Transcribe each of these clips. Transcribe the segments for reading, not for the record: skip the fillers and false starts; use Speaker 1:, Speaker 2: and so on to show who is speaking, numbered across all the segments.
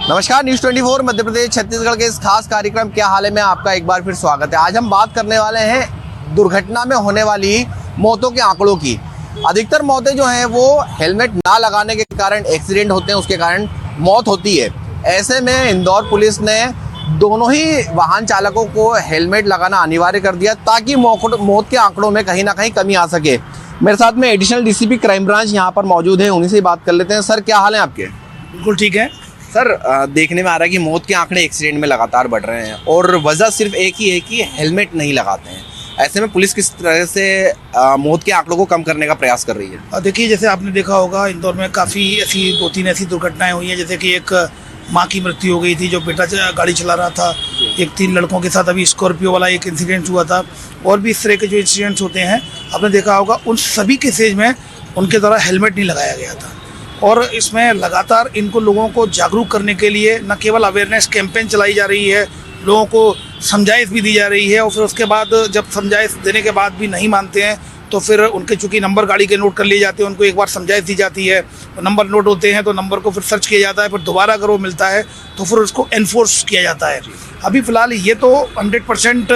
Speaker 1: नमस्कार, न्यूज़ 24 मध्य प्रदेश छत्तीसगढ़ के इस खास कार्यक्रम क्या हाल है में आपका एक बार फिर स्वागत है। आज हम बात करने वाले हैं दुर्घटना में होने वाली मौतों के आंकड़ों की। अधिकतर मौतें जो हैं वो हेलमेट ना लगाने के कारण एक्सीडेंट होते हैं, उसके कारण मौत होती है। ऐसे में इंदौर पुलिस ने दोनों ही वाहन चालकों को हेलमेट लगाना अनिवार्य कर दिया ताकि मौत के आंकड़ों में कहीं ना कहीं कमी आ सके। मेरे साथ में एडिशनल डीसीपी क्राइम ब्रांच यहाँ पर मौजूद है, उन्हीं से बात कर लेते हैं। सर, क्या हाल है आपके?
Speaker 2: बिल्कुल ठीक है
Speaker 1: सर, देखने में आ रहा है कि मौत के आंकड़े एक्सीडेंट में लगातार बढ़ रहे हैं और वजह सिर्फ एक ही है कि हेलमेट नहीं लगाते हैं। ऐसे में पुलिस किस तरह से मौत के आंकड़ों को कम करने का प्रयास कर रही है?
Speaker 2: देखिए, जैसे आपने देखा होगा इंदौर में काफ़ी ऐसी 2-3 ऐसी दुर्घटनाएं हुई हैं। जैसे कि एक माँ की मृत्यु हो गई थी, जो बेटा गाड़ी चला रहा था। एक 3 लड़कों के साथ अभी स्कॉर्पियो वाला एक इंसिडेंट हुआ था। और भी इस तरह के जो इंसिडेंट्स होते हैं आपने देखा होगा, उन सभी केसेज में उनके द्वारा हेलमेट नहीं लगाया गया था। और इसमें लगातार इनको लोगों को जागरूक करने के लिए न केवल अवेयरनेस कैंपेन चलाई जा रही है, लोगों को समझाइश भी दी जा रही है। और फिर उसके बाद जब समझाइश देने के बाद भी नहीं मानते हैं तो फिर उनके चूँकि नंबर गाड़ी के नोट कर लिए जाते हैं, उनको एक बार समझाइश दी जाती है, तो नंबर नोट होते हैं तो नंबर को फिर सर्च किया जाता है, फिर दोबारा अगर वो मिलता है तो फिर उसको एनफोर्स किया जाता है। अभी फ़िलहाल ये तो 100%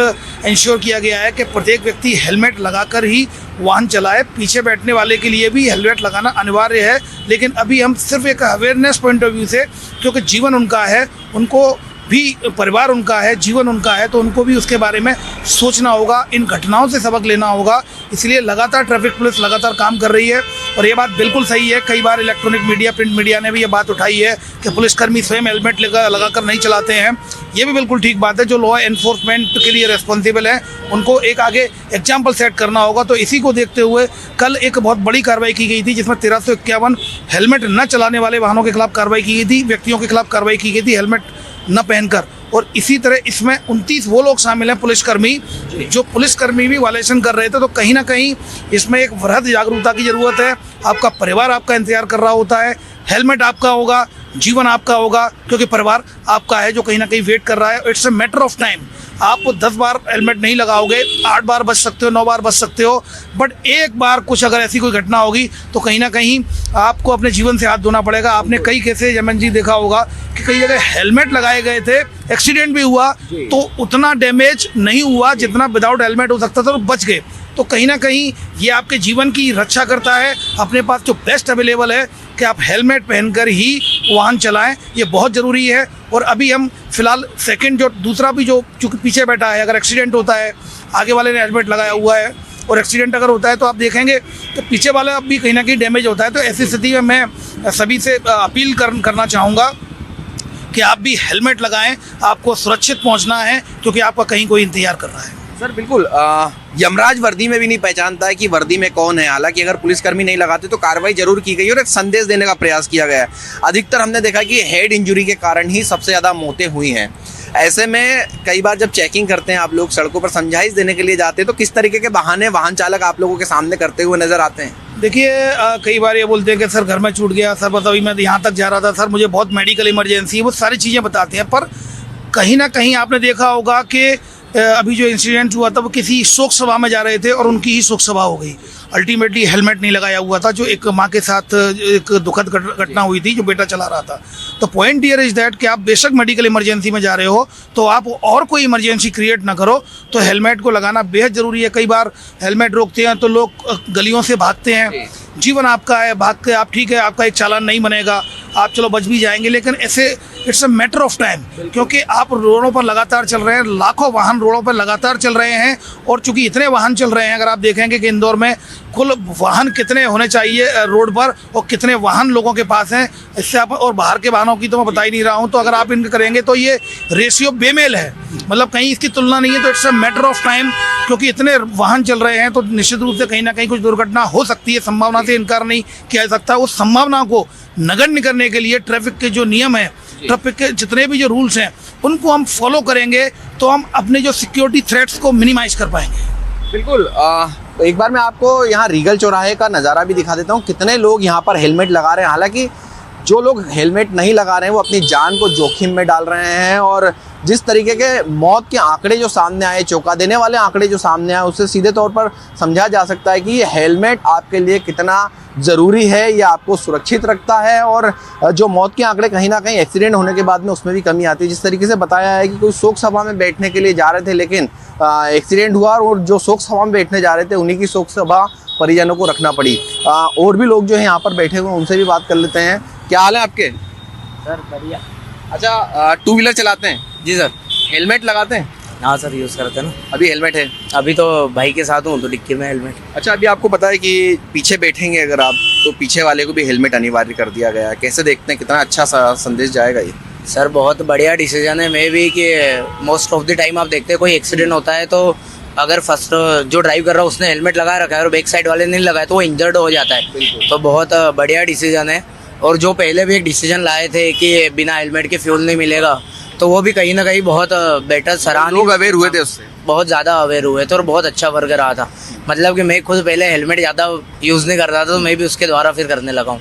Speaker 2: इंश्योर किया गया है कि प्रत्येक व्यक्ति हेलमेट लगाकर ही वाहन चलाए। पीछे बैठने वाले के लिए भी हेलमेट लगाना अनिवार्य है, लेकिन अभी हम सिर्फ एक अवेयरनेस पॉइंट ऑफ व्यू से, क्योंकि जीवन उनका है, उनको भी परिवार उनका है, जीवन उनका है, तो उनको भी उसके बारे में सोचना होगा, इन घटनाओं से सबक लेना होगा। इसलिए लगातार ट्रैफिक पुलिस लगातार काम कर रही है। और ये बात बिल्कुल सही है, कई बार इलेक्ट्रॉनिक मीडिया, प्रिंट मीडिया ने भी ये बात उठाई है कि पुलिसकर्मी स्वयं हेलमेट लगाकर नहीं चलाते हैं। ये भी बिल्कुल ठीक बात है। जो लॉ एनफोर्समेंट के लिए रिस्पॉन्सिबल है उनको एक आगे एग्जाम्पल सेट करना होगा। तो इसी को देखते हुए कल एक बहुत बड़ी कार्रवाई की गई थी, जिसमें 1351 हेलमेट न चलाने वाले वाहनों के खिलाफ कार्रवाई की गई थी, व्यक्तियों के खिलाफ कार्रवाई की गई थी हेलमेट न पहनकर। और इसी तरह इसमें 29 वो लोग शामिल हैं पुलिसकर्मी, जो पुलिसकर्मी भी वायलेशन कर रहे थे। तो कहीं ना कहीं इसमें एक वृहद जागरूकता की ज़रूरत है। आपका परिवार आपका इंतजार कर रहा होता है, हेलमेट आपका होगा, जीवन आपका होगा, क्योंकि परिवार आपका है जो कहीं ना कहीं वेट कर रहा है। It's a matter of time. आप 10 बार हेलमेट नहीं लगाओगे, 8 बार बच सकते हो, 9 बार बच सकते हो, बट एक बार कुछ अगर ऐसी कोई घटना होगी तो कहीं ना कहीं आपको अपने जीवन से हाथ धोना पड़ेगा। आपने कई केसेज एमएन जी देखा होगा कि कई जगह हेलमेट लगाए गए थे, एक्सीडेंट भी हुआ तो उतना डैमेज नहीं हुआ जितना विदाउट हेलमेट हो सकता था, और बच गए। तो कहीं ना कहीं ये आपके जीवन की रक्षा करता है। अपने पास जो बेस्ट अवेलेबल है कि आप हेलमेट पहनकर ही वाहन चलाएं, ये बहुत ज़रूरी है। और अभी हम फिलहाल सेकंड जो दूसरा भी जो चूँकि पीछे बैठा है, अगर एक्सीडेंट होता है, आगे वाले ने हेलमेट लगाया हुआ है और एक्सीडेंट अगर होता है तो आप देखेंगे तो पीछे वाला भी कहीं ना कहीं डैमेज होता है। तो ऐसी स्थिति में मैं सभी से अपील करना चाहूँगा कि आप भी हेलमेट लगाएं। आपको सुरक्षित पहुँचना है, क्योंकि आपका कहीं कोई इंतजार कर रहा है।
Speaker 1: सर बिल्कुल, यमराज वर्दी में भी नहीं पहचानता है कि वर्दी में कौन है। हालांकि अगर पुलिसकर्मी नहीं लगाते तो कार्रवाई जरूर की गई और एक संदेश देने का प्रयास किया गया है। अधिकतर हमने देखा कि हेड इंजरी के कारण ही सबसे ज़्यादा मौतें हुई हैं। ऐसे में कई बार जब चेकिंग करते हैं आप लोग, सड़कों पर समझाइश देने के लिए जाते हैं, तो किस तरीके के बहाने वाहन चालक आप लोगों के सामने करते हुए नजर आते हैं?
Speaker 2: देखिए, कई बार ये बोलते हैं कि सर घर में छूट गया, सर बस अभी मैं यहाँ तक जा रहा था, सर मुझे बहुत मेडिकल इमरजेंसी है, वो सारी चीज़ें बताते हैं। पर कहीं ना कहीं आपने देखा होगा कि अभी जो इंसिडेंट हुआ था वो किसी शोक सभा में जा रहे थे और उनकी ही शोक सभा हो गई। अल्टीमेटली हेलमेट नहीं लगाया हुआ था, जो एक माँ के साथ एक दुखद घटना हुई थी, जो बेटा चला रहा था। तो पॉइंट हियर इज दैट कि आप बेशक मेडिकल इमरजेंसी में जा रहे हो तो आप और कोई इमरजेंसी क्रिएट ना करो, तो हेलमेट को लगाना बेहद ज़रूरी है। कई बार हेलमेट रोकते हैं तो लोग गलियों से भागते हैं। जीवन आपका है, भाग के आप ठीक है, आपका एक चालान नहीं बनेगा, आप चलो बच भी जाएंगे, लेकिन ऐसे it's a matter of time, क्योंकि आप रोडों पर लगातार चल रहे हैं, लाखों वाहन रोडों पर लगातार चल रहे हैं। और चूंकि इतने वाहन चल रहे हैं, अगर आप देखेंगे कि इंदौर में कुल वाहन कितने होने चाहिए रोड पर और कितने वाहन लोगों के पास हैं, इससे आप, और बाहर के वाहनों की तो मैं बता ही नहीं रहा हूँ, तो अगर आप इनके करेंगे तो ये रेशियो बेमेल है, मतलब कहीं इसकी तुलना नहीं है। तो it's a matter of time, क्योंकि इतने वाहन चल रहे हैं तो निश्चित रूप से कहीं ना कहीं कुछ दुर्घटना हो सकती है, संभावना से इनकार नहीं किया जा सकता। उस संभावना को नगण्य करने के लिए ट्रैफिक के जो नियम हैं, ट्रैफिक के जितने भी जो रूल्स हैं, उनको हम फॉलो करेंगे तो हम अपने जो सिक्योरिटी थ्रेट्स को मिनिमाइज कर पाएंगे।
Speaker 1: बिल्कुल। तो एक बार मैं आपको यहाँ रीगल चौराहे का नज़ारा भी दिखा देता हूँ, कितने लोग यहाँ पर हेलमेट लगा रहे हैं। हालांकि जो लोग हेलमेट नहीं लगा रहे हैं वो अपनी जान को जोखिम में डाल रहे हैं। और जिस तरीके के मौत के आंकड़े जो सामने आए, चौंका देने वाले आंकड़े जो सामने आए, उससे सीधे तौर पर समझा जा सकता है कि ये हेलमेट आपके लिए कितना ज़रूरी है, ये आपको सुरक्षित रखता है। और जो मौत के आंकड़े कहीं ना कहीं एक्सीडेंट होने के बाद में उसमें भी कमी आती है। जिस तरीके से बताया है कि कोई शोक सभा में बैठने के लिए जा रहे थे, लेकिन एक्सीडेंट हुआ और जो शोक सभा में बैठने जा रहे थे उन्हीं की शोक सभा परिजनों को रखना पड़ी। और भी लोग जो है यहाँ पर बैठे हुए, उनसे भी बात कर लेते हैं। क्या हाल है आपके?
Speaker 3: सर बढ़िया।
Speaker 1: अच्छा, टू व्हीलर चलाते हैं?
Speaker 3: जी सर।
Speaker 1: हेलमेट लगाते हैं?
Speaker 3: हाँ सर, यूज़ करते हैं ना।
Speaker 1: अभी हेलमेट है?
Speaker 3: अभी तो भाई के साथ हूँ तो डिक्की में हेलमेट।
Speaker 1: अच्छा, अभी आपको पता है कि पीछे बैठेंगे अगर आप, तो पीछे वाले को भी हेलमेट अनिवार्य कर दिया गया है। कैसे देखते हैं, कितना अच्छा संदेश जाएगा ये?
Speaker 3: सर बहुत बढ़िया डिसीजन है। मे भी कि मोस्ट ऑफ द टाइम आप देखते हैं कोई एक्सीडेंट होता है तो अगर फर्स्ट जो ड्राइव कर रहा है उसने हेलमेट लगा रखा है और बैक साइड वाले ने नहीं लगाया तो वो इंजर्ड हो जाता है। तो बहुत बढ़िया डिसीजन है। और जो पहले भी एक डिसीजन लाए थे कि बिना हेलमेट के फ्यूल नहीं मिलेगा, तो वो भी कहीं ना कहीं बहुत बेटर सराहनीय।
Speaker 1: लोग अवेयर हुए थे उससे,
Speaker 3: बहुत ज़्यादा अवेयर हुए थे और बहुत अच्छा वर्क रहा था। मतलब कि मैं खुद पहले हेलमेट ज़्यादा यूज़ नहीं करता था, तो मैं भी उसके द्वारा फिर करने लगा हूँ।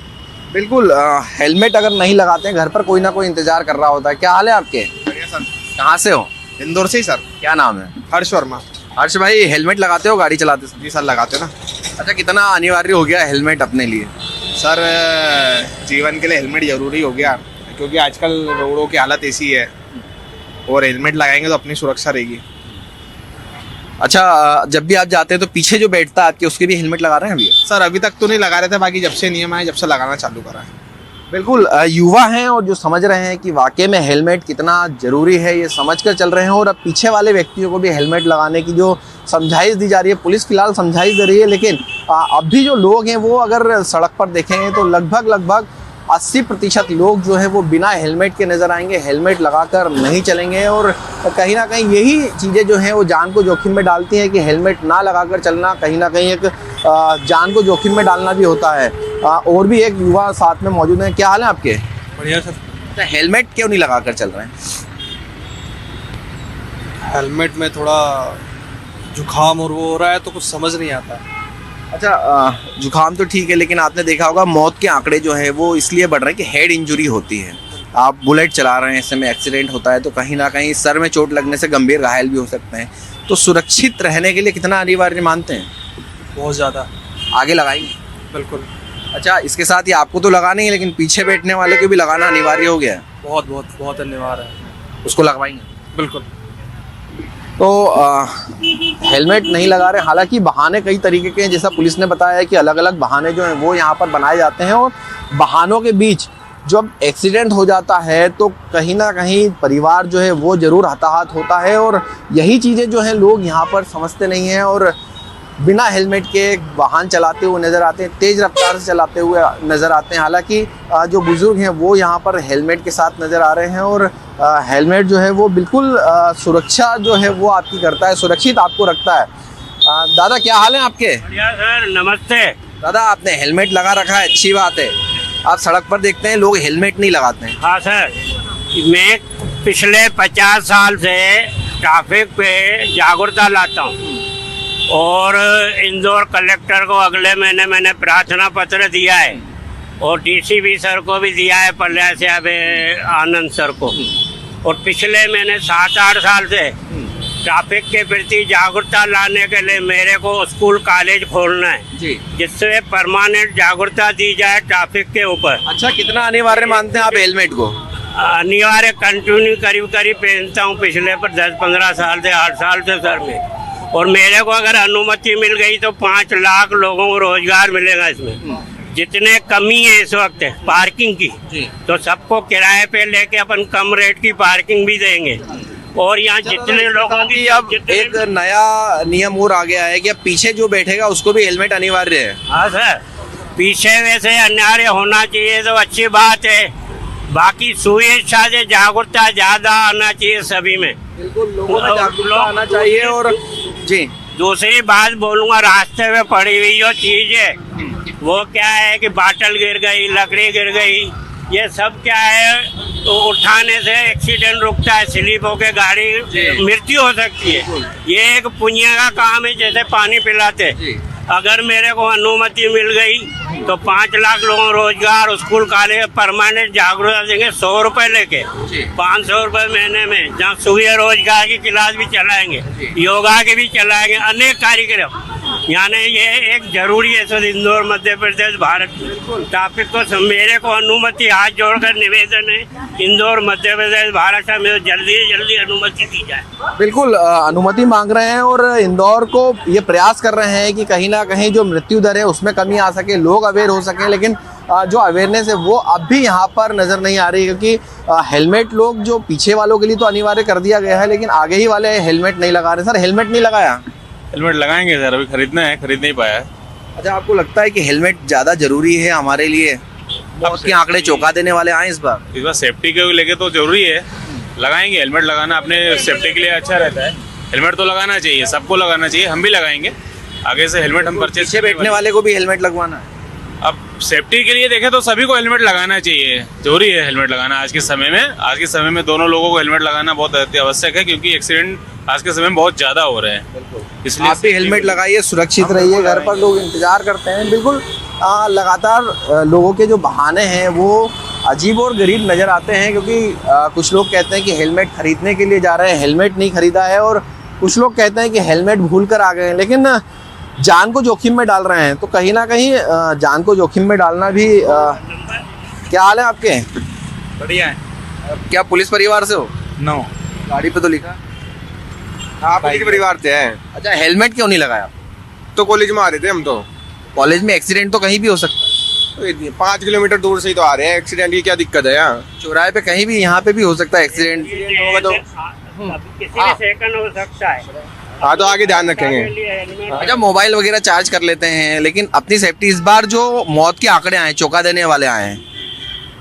Speaker 1: बिल्कुल। हेलमेट अगर नहीं लगाते हैं, घर पर कोई ना कोई इंतजार कर रहा होता है। क्या हाल है आपके?
Speaker 4: बढ़िया सर।
Speaker 1: कहाँ से हो?
Speaker 4: इंदौर से ही सर।
Speaker 1: क्या नाम है?
Speaker 4: हर्ष वर्मा।
Speaker 1: हर्ष भाई, हेलमेट लगाते हो गाड़ी चलाते समय?
Speaker 4: जी सर, लगाते हो ना।
Speaker 1: अच्छा, कितना अनिवार्य हो गया हेलमेट अपने लिए?
Speaker 4: सर जीवन के लिए हेलमेट ज़रूरी हो गया, क्योंकि आजकल रोडों की हालत ऐसी है और हेलमेट लगाएंगे तो अपनी सुरक्षा रहेगी।
Speaker 1: अच्छा, जब भी आप जाते हैं तो पीछे जो बैठता है आपके, उसके भी हेलमेट लगा रहे हैं अभी?
Speaker 4: सर अभी तक तो नहीं लगा रहे थे, बाकी जब से नियम आए जब से लगाना चालू करा है।
Speaker 1: बिल्कुल। युवा हैं और जो समझ रहे हैं कि वाकई में हेलमेट कितना ज़रूरी है, ये समझकर चल रहे हैं। और अब पीछे वाले व्यक्तियों को भी हेलमेट लगाने की जो समझाइश दी जा रही है, पुलिस फिलहाल समझाइश दे रही है, लेकिन अब भी जो लोग हैं वो अगर सड़क पर देखेंगे तो लगभग 80% लोग जो है वो बिना हेलमेट के नज़र आएंगे, हेलमेट लगाकर नहीं चलेंगे। और कहीं ना कहीं यही चीज़ें जो हैं वो जान को जोखिम में डालती हैं कि हेलमेट ना लगाकर चलना कहीं ना कहीं एक जान को जोखिम में डालना भी होता है। और भी एक युवा साथ में मौजूद हैं। क्या हाल है आपके?
Speaker 5: बढ़िया सर।
Speaker 1: अच्छा, हेलमेट क्यों नहीं लगाकर चल रहे हैं?
Speaker 5: हेलमेट में थोड़ा जुकाम और वो हो रहा है तो कुछ समझ नहीं आता।
Speaker 1: अच्छा, जुकाम तो ठीक है, लेकिन आपने देखा होगा मौत के आंकड़े जो है वो इसलिए बढ़ रहे हैं कि हेड इंजरी होती है। आप बुलेट चला रहे हैं, ऐसे में एक्सीडेंट होता है तो कहीं ना कहीं सर में चोट लगने से गंभीर घायल भी हो सकते हैं। तो सुरक्षित रहने के लिए कितना अनिवार्य मानते हैं?
Speaker 5: बहुत ज़्यादा।
Speaker 1: आगे लगाएंगे?
Speaker 5: बिल्कुल।
Speaker 1: अच्छा, इसके साथ ही आपको तो लगाना ही है, लेकिन पीछे बैठने वाले को भी लगाना अनिवार्य हो गया है?
Speaker 5: बहुत बहुत बहुत अनिवार्य है।
Speaker 1: उसको लगवाएंगे?
Speaker 5: बिल्कुल।
Speaker 1: तो हेलमेट नहीं लगा रहे, हालांकि बहाने कई तरीके के हैं। जैसा पुलिस ने बताया है कि अलग अलग बहाने जो हैं वो यहाँ पर बनाए जाते हैं। और बहानों के बीच जब एक्सीडेंट हो जाता है तो कहीं ना कहीं परिवार जो है वो ज़रूर हताहत होता है। और यही चीज़ें जो हैं लोग यहाँ पर समझते नहीं हैं और बिना हेलमेट के वाहन चलाते हुए नज़र आते हैं, तेज़ रफ्तार से चलाते हुए नज़र आते हैं। हालांकि जो बुज़ुर्ग हैं वो यहाँ पर हेलमेट के साथ नज़र आ रहे हैं। और हेलमेट जो है वो बिल्कुल सुरक्षा जो है वो आपकी करता है, सुरक्षित आपको रखता है। दादा, क्या हाल है आपके?
Speaker 6: बढ़िया सर, नमस्ते।
Speaker 1: दादा, आपने हेलमेट लगा रखा है, अच्छी बात है। आप सड़क पर देखते हैं लोग हेलमेट नहीं लगाते हैं।
Speaker 6: हाँ सर, मैं पिछले 50 साल से ट्रैफिक पे जागरूकता लाता हूँ और इंदौर कलेक्टर को अगले महीने मैंने प्रार्थना पत्र दिया है और डीसीपी सर को भी दिया है, पल्ला से आनंद सर को। और पिछले मैंने 7-8 साल से ट्रैफिक के प्रति जागरूकता लाने के लिए मेरे को स्कूल कॉलेज खोलना है
Speaker 1: जी,
Speaker 6: जिससे परमानेंट जागरूकता दी जाए ट्रैफिक के ऊपर।
Speaker 1: अच्छा, कितना अनिवार्य मानते हैं आप हेलमेट को?
Speaker 6: अनिवार्य कंटिन्यू करीब पहनता हूँ पिछले पर 10-15 साल से, 8 साल से सर में। और मेरे को अगर अनुमति मिल गई तो 5 लाख लोगों को रोजगार मिलेगा इसमें। जितने कमी है इस वक्त पार्किंग की, तो सबको किराए पे लेके अपन कम रेट की पार्किंग भी देंगे। और यहाँ जितने लोगों की
Speaker 1: अब एक नया नियम और आ गया है कि अब पीछे जो बैठेगा उसको भी हेलमेट अनिवार्य है।
Speaker 6: हाँ सर, पीछे वैसे अनिवार्य होना चाहिए तो अच्छी बात है, बाकी सुविधा से जागरूकता ज्यादा आना चाहिए सभी में।
Speaker 1: बिल्कुल, लोगों में जागरूकता आना चाहिए। और जी,
Speaker 6: दूसरी बात बोलूँगा, रास्ते में पड़ी हुई जो चीज है वो क्या है कि बाटल गिर गई, लकड़ी गिर गई, ये सब क्या है तो उठाने से एक्सीडेंट रुकता है, स्लिप होकर गाड़ी मृत्यु हो सकती है। ये एक पुण्य का काम है, जैसे पानी पिलाते, अगर मेरे को अनुमति मिल गई तो 5 लाख लोगों को रोजगार, स्कूल कॉलेज परमानेंट जागरूकता देंगे 100 रुपए लेके 500 रुपए महीने में, जहाँ सुबह रोजगार की क्लास भी चलाएंगे, योगा के भी चलाएंगे, अनेक कार्यक्रम। यानी ये एक जरूरी है सर इंदौर मध्य प्रदेश भारत ट्रैफिक को। मेरे को अनुमति हाथ जोड़कर निवेदन है इंदौर मध्य प्रदेश भारत का मेरे जल्दी से जल्दी अनुमति दी जाए।
Speaker 1: बिल्कुल अनुमति मांग रहे हैं और इंदौर को ये प्रयास कर रहे हैं कि कहीं ना कहीं जो मृत्यु दर है उसमें कमी आ सके, लोग अवेयर हो सके, लेकिन जो अवेयरनेस है वो अब भी यहाँ पर नज़र नहीं आ रही, क्योंकि हेलमेट लोग जो पीछे वालों के लिए तो अनिवार्य कर दिया गया है, लेकिन आगे ही वाले हेलमेट नहीं लगा रहे। सर हेलमेट नहीं लगाया?
Speaker 7: हेलमेट लगाएंगे सर, अभी खरीदना है, खरीद नहीं पाया है।
Speaker 1: अच्छा, आपको लगता है कि हेलमेट ज़्यादा जरूरी है हमारे लिए? मौत के आंकड़े चौंका देने वाले आए इस बार
Speaker 7: सेफ्टी के लेके तो जरूरी है, लगाएंगे। हेलमेट लगाना अपने सेफ्टी के लिए अच्छा रहता है, हेलमेट तो लगाना चाहिए, सबको लगाना चाहिए, हम भी लगाएंगे। आगे से हेलमेट हम परचेज,
Speaker 1: पीछे बैठने वाले को भी हेलमेट लगवाना है।
Speaker 7: अब सेफ्टी के लिए देखें तो सभी को हेलमेट लगाना चाहिए, जरूरी है हेलमेट लगाना आज के समय में। आज के समय में दोनों लोगों को हेलमेट लगाना बहुत अति आवश्यक है, क्योंकि एक्सीडेंट आज के समय में बहुत ज्यादा हो रहे हैं। इसलिए
Speaker 1: आप भी हेलमेट लगाइए, सुरक्षित रहिए, घर पर लोग इंतजार करते हैं। बिल्कुल लगातार लोगों के जो बहाने हैं वो अजीब और गरीब नज़र आते हैं, क्योंकि कुछ लोग कहते हैं कि हेलमेट खरीदने के लिए जा रहे हैं, हेलमेट नहीं खरीदा है, और कुछ लोग कहते हैं कि हेलमेट भूल कर आ गए हैं, लेकिन जान को जोखिम में डाल रहे हैं। तो कहीं ना कहीं जान को जोखिम में डालना भी क्या हाल है आपके?
Speaker 4: बढ़िया है।
Speaker 1: क्या पुलिस परिवार से हो?
Speaker 4: नो,
Speaker 1: गाड़ी पे तो लिखा।
Speaker 4: आप पुलिस परिवार से हैं?
Speaker 1: अच्छा, हेलमेट क्यों नहीं लगाया?
Speaker 4: तो कॉलेज में आ रहे थे हम तो।
Speaker 1: कॉलेज में एक्सीडेंट तो कहीं भी हो सकता है।
Speaker 4: 5 किलोमीटर दूर से ही तो आ रहे हैं, एक्सीडेंट की क्या दिक्कत है यहाँ?
Speaker 1: चौराहे पे कहीं भी, यहाँ पे भी हो सकता है एक्सीडेंट।
Speaker 6: किसी भी सेकंड हो सकता है।
Speaker 4: हाँ, तो आगे ध्यान रखेंगे।
Speaker 1: अच्छा, मोबाइल वगैरह चार्ज कर लेते हैं, लेकिन अपनी सेफ्टी, इस बार जो मौत के आंकड़े आए, चौंका देने वाले आए हैं,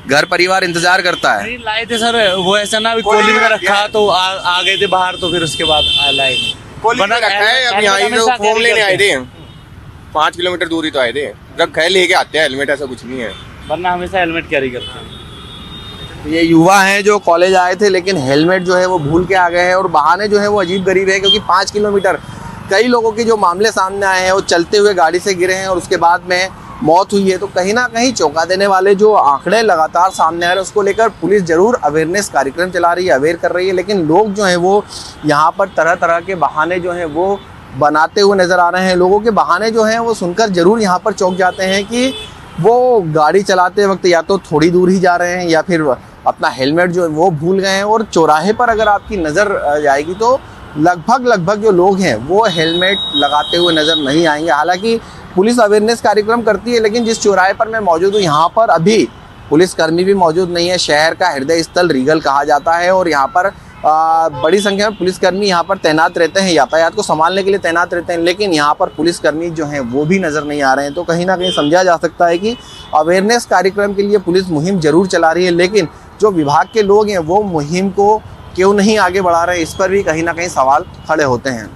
Speaker 1: घर परिवार इंतजार करता है।
Speaker 8: लाए थे सर, वो ऐसा ना कॉलेज में रखा तो आ गए थे बाहर, तो फिर उसके बाद लाए नहीं।
Speaker 4: कॉलेज में रखा है, अब यहाँ ही तो फॉर्म लेने आए थे, 5 किलोमीटर दूर ही तो आए थे। रखा है, लेके आते हैं हेलमेट, ऐसा कुछ नहीं है,
Speaker 8: वरना हमेशा हेलमेट कैरी करते हैं।
Speaker 1: ये युवा हैं जो कॉलेज आए थे, लेकिन हेलमेट जो है वो भूल के आ गए हैं, और बहाने जो है वो अजीब गरीब है, क्योंकि 5 किलोमीटर कई लोगों के जो मामले सामने आए हैं वो चलते हुए गाड़ी से गिरे हैं और उसके बाद में मौत हुई है। तो कहीं ना कहीं चौंका देने वाले जो आंकड़े लगातार सामने आ रहे हैं, उसको लेकर पुलिस जरूर अवेयरनेस कार्यक्रम चला रही है, अवेयर कर रही है, लेकिन लोग जो हैं वो यहाँ पर तरह तरह के बहाने जो हैं वो बनाते हुए नज़र आ रहे हैं। लोगों के बहाने जो हैं वो सुनकर जरूर यहाँ पर चौंक जाते हैं कि वो गाड़ी चलाते वक्त या तो थोड़ी दूर ही जा रहे हैं, या फिर अपना हेलमेट जो है वो भूल गए हैं। और चौराहे पर अगर आपकी नज़र जाएगी तो लगभग जो लोग हैं वो हेलमेट लगाते हुए नज़र नहीं आएंगे। हालांकि पुलिस अवेयरनेस कार्यक्रम करती है, लेकिन जिस चौराहे पर मैं मौजूद हूँ यहाँ पर अभी पुलिसकर्मी भी मौजूद नहीं है। शहर का हृदय स्थल रीगल कहा जाता है, और यहाँ पर बड़ी संख्या में पुलिसकर्मी यहाँ पर तैनात रहते हैं, यातायात को संभालने के लिए तैनात रहते हैं, लेकिन यहाँ पर पुलिसकर्मी जो हैं वो भी नज़र नहीं आ रहे हैं। तो कहीं ना कहीं समझा जा सकता है कि अवेयरनेस कार्यक्रम के लिए पुलिस मुहिम जरूर चला रही है, लेकिन जो विभाग के लोग हैं वो मुहिम को क्यों नहीं आगे बढ़ा रहे हैं, इस पर भी कहीं ना कहीं सवाल खड़े होते हैं।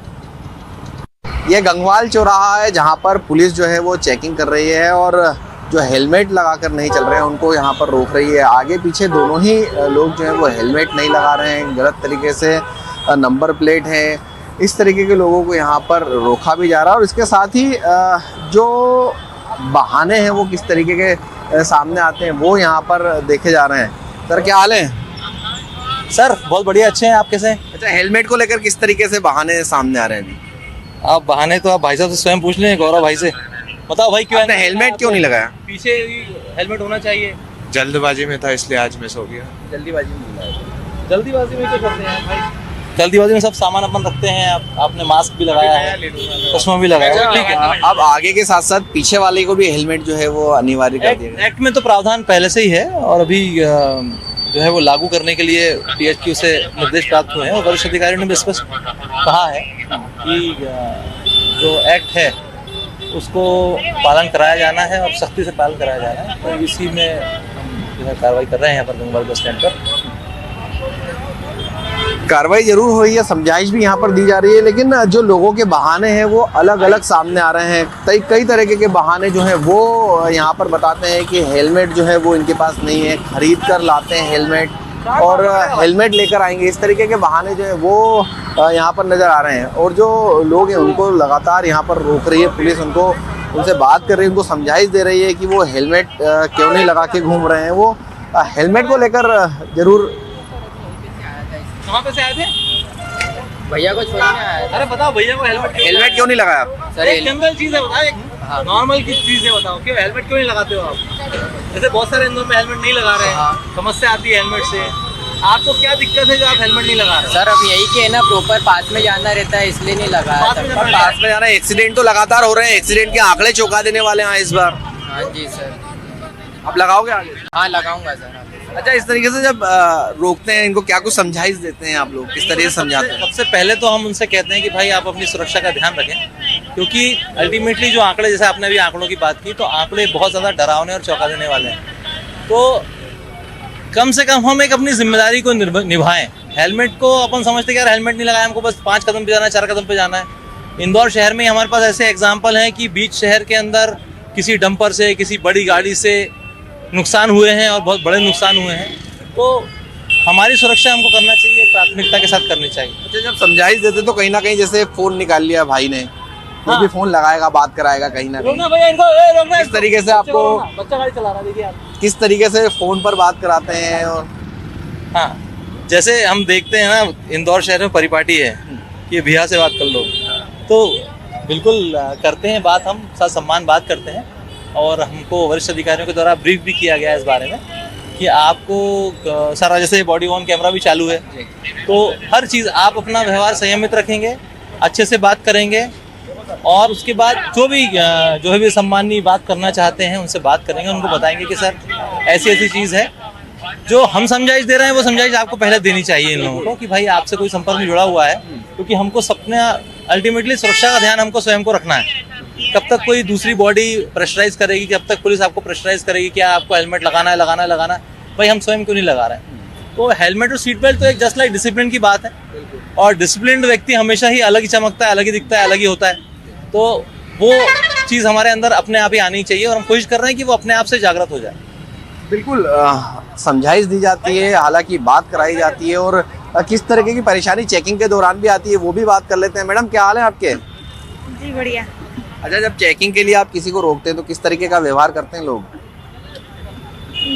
Speaker 1: ये गंगवाल चौराहा है जहाँ पर पुलिस जो है वो चेकिंग कर रही है, और जो हेलमेट लगाकर नहीं चल रहे हैं उनको यहाँ पर रोक रही है। आगे पीछे दोनों ही लोग जो हैं वो हेलमेट नहीं लगा रहे हैं, गलत तरीके से नंबर प्लेट है, इस तरीके के लोगों को यहाँ पर रोका भी जा रहा है। और इसके साथ ही जो बहाने हैं वो किस तरीके के सामने आते हैं वो यहाँ पर देखे जा रहे हैं। सर क्या हाल है?
Speaker 8: सर बहुत बढ़िया, अच्छे हैं। आप कैसे हैं?
Speaker 1: अच्छा, हेलमेट को लेकर किस तरीके से बहाने सामने आ रहे हैं अभी?
Speaker 8: आप बहाने तो आप भाई साहब से स्वयं पूछ लें, गौरव भाई से। बताओ भाई, क्यों
Speaker 1: आपने हेलमेट क्यों नहीं लगाया?
Speaker 8: पीछे हेलमेट होना चाहिए।
Speaker 4: जल्दबाजी में था इसलिए आज मिस हो गया।
Speaker 8: जल्दीबाजी में क्या करते हैं भाई? जल्दीबाजी में सब सामान अपन रखते हैं। आपने मास्क भी लगाया है, चश्मा भी लगाया है, ठीक है।
Speaker 1: अब आगे के साथ साथ पीछे वाले को भी हेलमेट जो है वो अनिवार्य कर दिया गया।
Speaker 8: एक्ट में तो प्रावधान पहले से ही है, और अभी जो है वो लागू करने के लिए THQ से निर्देश प्राप्त हुए हैं, और वरिष्ठ अधिकारियों ने भी स्पष्ट कहा है कि जो एक्ट है उसको पालन कराया जाना है, और सख्ती से पालन कराया जाना है। तो इसी में हम जो है कार्रवाई कर रहे हैं यहाँ पर गंगवाल बस स्टैंड पर।
Speaker 1: कार्रवाई जरूर हो रही है, समझाइश भी यहाँ पर दी जा रही है, लेकिन जो लोगों के बहाने हैं वो अलग अलग सामने आ रहे हैं। कई तरीके के बहाने जो हैं वो यहाँ पर बताते हैं कि हेलमेट जो है वो इनके पास नहीं है, खरीद कर लाते हैं हेलमेट, और हेलमेट लेकर आएंगे, इस तरीके के बहाने जो है वो यहाँ पर नज़र आ रहे हैं। और जो लोग हैं उनको लगातार यहाँ पर रोक रही है पुलिस, उनसे बात कर रही है, उनको समझाइश दे रही है कि वो हेलमेट क्यों नहीं लगा के घूम रहे हैं। वो हेलमेट को लेकर जरूर।
Speaker 8: कहाँ पे से आए थे?
Speaker 3: भैया को छोड़ने आया
Speaker 8: अरे बताओ भैया को
Speaker 1: हेलमेट क्यों नहीं लगाया आप?
Speaker 3: सर
Speaker 8: एक सिंपल चीज है, बताओ एक नॉर्मल की चीज है, बताओ क्यों हेलमेट क्यों नहीं लगाते हो आप? जैसे बहुत सारे इंदौर में हेलमेट नहीं लगा रहे हैं, समस्या आती है हेलमेट से, आपको क्या दिक्कत है जो आप हेलमेट नहीं लगा रहे?
Speaker 3: सर अब यही कि है ना, प्रॉपर पास में जाना रहता है इसलिए नहीं लगाया
Speaker 8: पास में
Speaker 3: था।
Speaker 8: जाना
Speaker 1: पास में जाना, एक्सीडेंट तो लगातार हो रहे हैं, एक्सीडेंट के आंकड़े चौंका देने वाले हैं इस बार।
Speaker 3: हाँ जी सर।
Speaker 1: आप लगाओगे आगे?
Speaker 3: हाँ लगाऊंगा सर।
Speaker 1: अच्छा, इस तरीके से जब रोकते हैं इनको, क्या कुछ समझाइश देते हैं आप लोग, किस तरीके से समझाते हैं?
Speaker 8: सबसे पहले तो हम उनसे कहते हैं कि भाई आप अपनी सुरक्षा का ध्यान रखें, क्योंकि अल्टीमेटली जो आंकड़े, जैसे आपने अभी आंकड़ों की बात की, तो आंकड़े बहुत ज़्यादा डरावने और चौंका देने वाले हैं। तो कम से कम हम एक अपनी जिम्मेदारी को निभाएं। हेलमेट को अपन समझते कि यार हेलमेट नहीं लगाया, हमको बस 5 कदम पे जाना है, 4 कदम पे जाना है। इंदौर शहर में हमारे पास ऐसे एग्जाम्पल हैं कि बीच शहर के अंदर किसी डंपर से, किसी बड़ी गाड़ी से नुकसान हुए हैं और बहुत बड़े नुकसान हुए हैं। तो हमारी सुरक्षा हमको करना चाहिए, प्राथमिकता के साथ करनी चाहिए।
Speaker 1: अच्छा, जब समझाइश देते तो कहीं ना कहीं, जैसे फोन निकाल लिया भाई ने, वो भी फोन लगाएगा, बात कराएगा कहीं ना कहीं,
Speaker 8: भैया इनको रोकना,
Speaker 1: किस तरीके से आपको,
Speaker 8: बच्चा गाड़ी चला रहा है, देखिए आप
Speaker 1: किस तरीके से फोन पर बात कराते हैं। और
Speaker 8: हाँ, जैसे हम देखते हैं ना इंदौर शहर में परिपाटी है कि भैया से बात कर लो, तो बिल्कुल करते हैं बात, हम साथ सम्मान बात करते हैं। और हमको वरिष्ठ अधिकारियों के द्वारा ब्रीफ भी किया गया है इस बारे में कि आपको सारा, जैसे बॉडी ऑन कैमरा भी चालू है, तो हर चीज़ आप अपना व्यवहार संयमित रखेंगे, अच्छे से बात करेंगे, और उसके बाद जो भी सम्माननीय बात करना चाहते हैं उनसे बात करेंगे, उनको बताएंगे कि सर ऐसी ऐसी चीज़ है, जो हम समझाइश दे रहे हैं वो समझाइश आपको पहले देनी चाहिए इन लोगों को कि भाई आपसे कोई संपर्क में जुड़ा हुआ है, क्योंकि हमको सपने अल्टीमेटली सुरक्षा का ध्यान हमको स्वयं को रखना है। कब तक कोई दूसरी बॉडी प्रेशराइज करेगी, कब तक पुलिस आपको प्रेशराइज करेगी कि आपको हेलमेट लगाना है, भाई हम स्वयं क्यों नहीं लगा रहे हैं? तो हेलमेट और सीट बेल्ट तो एक जस्ट लाइक डिसिप्लिन की बात है, और डिसिप्लिन व्यक्ति हमेशा ही अलग ही चमकता है, अलग ही दिखता है, अलग ही होता है। तो वो चीज़ हमारे अंदर अपने आप ही आनी चाहिए, और हम कोशिश कर रहे हैं कि वो अपने आप से जागृत हो जाए।
Speaker 1: बिल्कुल समझाइश दी जाती है, हालांकि बात कराई जाती है, और किस तरीके की परेशानी चेकिंग के दौरान भी आती है वो भी बात कर लेते हैं। मैडम, क्या हाल है आपके?
Speaker 9: जी बढ़िया।
Speaker 1: अच्छा, जब चेकिंग के लिए आप किसी को रोकते हैं तो किस तरीके का व्यवहार करते हैं लोग?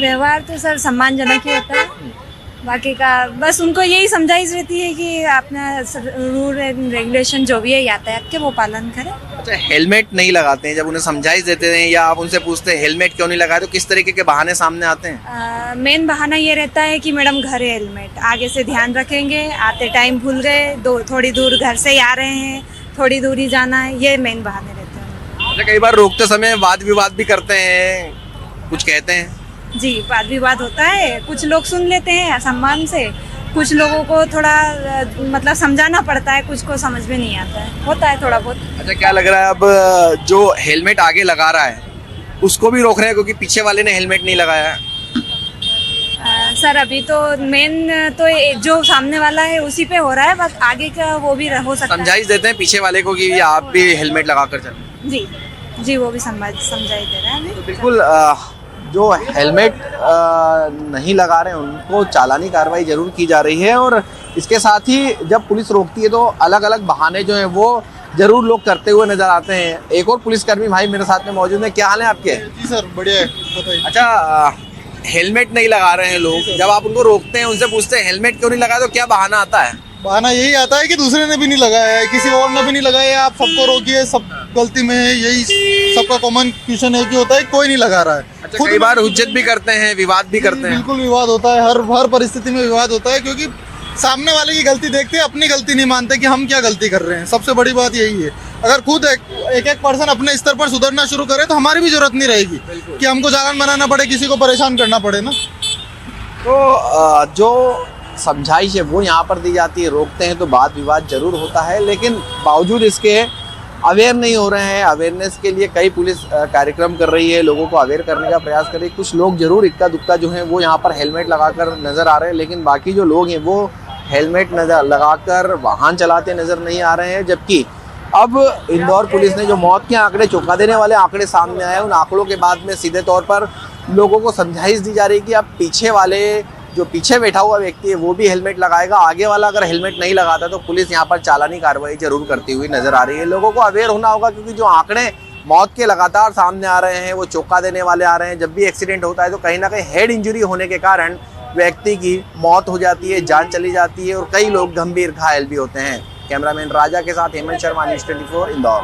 Speaker 9: व्यवहार तो सर सम्मानजनक ही होता है, बाकी का बस उनको यही समझाइश रहती है कि अपना रूल एंड रेगुलेशन जो भी है यातायात के वो पालन करें।
Speaker 1: अच्छा, हेलमेट नहीं लगाते हैं, जब उन्हें समझाइश देते हैं या आप उनसे पूछते हैं हेलमेट क्यों नहीं लगाए, तो किस तरीके के बहाने सामने आते हैं?
Speaker 9: मेन बहाना ये रहता है कि मैडम घर है हेलमेट, आगे से ध्यान रखेंगे, आते टाइम भूल गए, थोड़ी दूर घर से ही आ रहे हैं, थोड़ी दूर ही जाना है, ये मेन बहाने रहते हैं।
Speaker 1: अच्छा, कई बार रोकते समय वाद विवाद भी करते हैं, कुछ कहते हैं?
Speaker 9: जी, वाद विवाद होता है, कुछ लोग सुन लेते हैं सम्मान से, कुछ लोगों को थोड़ा मतलब समझाना पड़ता है, कुछ को समझ में नहीं आता है, होता है थोड़ा बहुत।
Speaker 1: अच्छा, क्या लग रहा है अब जो हेलमेट आगे लगा रहा है उसको भी रोक रहे हैं क्योंकि पीछे वाले ने हेलमेट नहीं लगाया है?
Speaker 9: सर अभी तो मेन तो जो सामने वाला है उसी पे हो रहा है, बस आगे का वो भी हो सकता है।
Speaker 1: समझाइश देते हैं पीछे वाले को कि आप भी हेलमेट लगा कर चलें।
Speaker 9: जी जी, वो भी समझाइश दे रहे हैं अभी।
Speaker 1: तो बिल्कुल जो हेलमेट नहीं लगा रहे हैं उनको चालानी कार्रवाई जरूर की जा रही है, और इसके साथ ही जब पुलिस रोकती है तो अलग अलग बहाने जो हैं वो जरूर लोग करते हुए नजर आते हैं। एक और पुलिसकर्मी भाई मेरे साथ में मौजूद है, क्या हाल है आपके?
Speaker 2: जी सर, बढ़िया है, बताइए।
Speaker 1: अच्छा, हेलमेट नहीं लगा रहे हैं लोग, जब आप उनको रोकते हैं, उनसे पूछते हैं हेलमेट क्यों नहीं लगाया, तो क्या बहाना आता है?
Speaker 2: बहाना यही आता है कि दूसरे ने भी नहीं लगाया है, किसी और ने भी नहीं लगाया है, आप सबको रोकिए, सब गलती में है, यही सबका कॉमन क्वेश्चन है कि होता है कोई नहीं लगा रहा है।
Speaker 1: अच्छा, कई बार हुज्जत भी करते हैं, विवाद भी करते हैं।
Speaker 2: बिल्कुल विवाद होता है, हर परिस्थिति में विवाद होता है, क्योंकि सामने वाले की गलती देखते हैं, अपनी गलती नहीं मानते कि हम क्या गलती कर रहे हैं। सबसे बड़ी बात यही है, अगर खुद एक पर्सन अपने स्तर पर सुधरना शुरू करे तो हमारी भी जरूरत नहीं रहेगी कि हमको चालान बनाना पड़े, किसी को परेशान करना पड़े ना।
Speaker 1: तो जो समझाइश है वो यहाँ पर दी जाती है, रोकते हैं तो वाद विवाद जरूर होता है, लेकिन बावजूद इसके अवेयर नहीं हो रहे हैं। अवेयरनेस के लिए कई पुलिस कार्यक्रम कर रही है, लोगों को अवेयर करने का प्रयास कर रही है। कुछ लोग जरूर इक्का दुक्का जो हैं वो यहाँ पर हेलमेट लगाकर नज़र आ रहे हैं, लेकिन बाकी जो लोग हैं वो हेलमेट लगाकर वाहन चलाते नज़र नहीं आ रहे हैं। जबकि अब इंदौर पुलिस ने जो मौत के आंकड़े, चौंका देने वाले आंकड़े सामने आए, उन आंकड़ों के बाद में सीधे तौर पर लोगों को समझाइश दी जा रही है कि अब पीछे वाले जो पीछे बैठा हुआ व्यक्ति है वो भी हेलमेट लगाएगा, आगे वाला अगर हेलमेट नहीं लगाता तो पुलिस यहाँ पर चालानी कार्रवाई जरूर करती हुई नजर आ रही है। लोगों को अवेयर होना होगा, क्योंकि जो आंकड़े मौत के लगातार सामने आ रहे हैं वो चौंका देने वाले आ रहे हैं। जब भी एक्सीडेंट होता है तो कहीं ना कहीं हेड इंजरी होने के कारण व्यक्ति की मौत हो जाती है, जान चली जाती है और कई लोग गंभीर घायल भी होते हैं। कैमरामैन राजा के साथ हेमंत शर्मा, न्यूज़ 24 इंदौर।